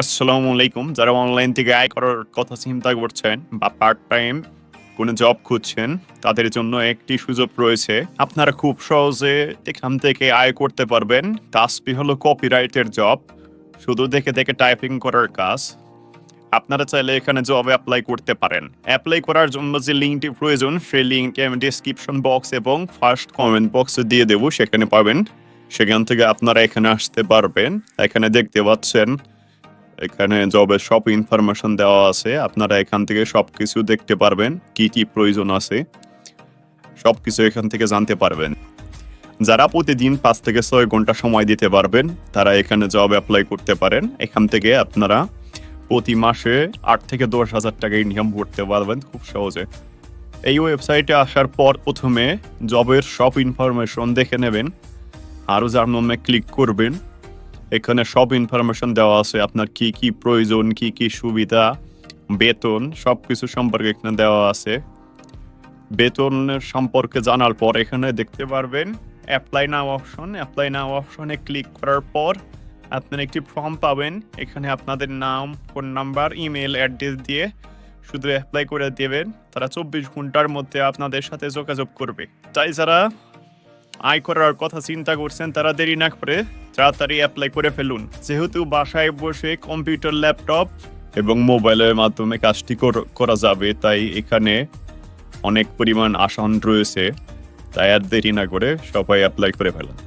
আসসালামু আলাইকুম। যারা অনলাইন থেকে আয় করার কথা চিন্তা করছেন বা পার্ট টাইম কোনো জব খুঁজছেন, তাদের জন্য একটি সুযোগ রয়েছে। আপনারা খুব সহজে এখান থেকে আয় করতে পারবেন। কাজটি হলো কপিরাইটের জব। শুধু দেখে, দেখে টাইপিং করার কাজ। আপনারা চাইলে এখানে জবে এপ্লাই করতে পারেন। এপ্লাই করার জন্য যে লিঙ্কটি প্রয়োজন, সেই লিঙ্কটি আমি ডেসক্রিপশন বক্স এবং ফার্স্ট কমেন্ট বক্সে দিয়ে দেব, সেখানে পাবেন। সেখান থেকে আপনারা এখানে আসতে পারবেন। এখানে দেখতে পাচ্ছেন এখানে জবের সব ইনফরমেশন দেওয়া আছে। আপনারা এখান থেকে সবকিছু দেখতে পারবেন। কি, কি প্রয়োজন আছে সবকিছু এখান থেকে জানতে পারবেন। যারা প্রতিদিন ৫ থেকে ৬ ঘন্টা সময় দিতে পারবেন, তারা এখানে জব এপ্লাই করতে পারেন। এখান থেকে আপনারা প্রতি মাসে ৮ থেকে ১০,০০০ টাকা ইনকাম করতে পারবেন খুব সহজে। এই ওয়েবসাইটে আসার পর প্রথমে জবের সব ইনফরমেশন দেখে নেবেন। আরও জানার ক্লিক করবেন। এখানে সব ইনফরমেশন দেওয়া আছে। আপনার কি, কি প্রয়োজন, কি, কি সুবিধা, বেতন সবকিছু সম্পর্কে এখানে দেওয়া আছে। বেতনের সম্পর্কে জানার পর এখানে দেখতে পারবেন অ্যাপ্লাই নাও অপশন। অ্যাপ্লাই নাও অপশনে ক্লিক করার পর আপনারা একটি ফর্ম পাবেন। এখানে আপনাদের নাম, ফোন নাম্বার, ইমেল অ্যাড্রেস দিয়ে শুধু অ্যাপ্লাই করে দেবেন। তারা ২৪ ঘন্টার মধ্যে আপনাদের সাথে যোগাযোগ করবে। তাই যারা আয় করার কথা চিন্তা করছেন, তারা দেরি না করে তাড়াতাড়ি অ্যাপ্লাই করে ফেলুন। যেহেতু বাসায় বসে কম্পিউটার, ল্যাপটপ এবং মোবাইলের মাধ্যমে কাজটি করা যাবে, তাই এখানে অনেক পরিমাণ আসান রয়েছে। তাই আর দেরি না করে সবাই অ্যাপ্লাই করে ফেলুন।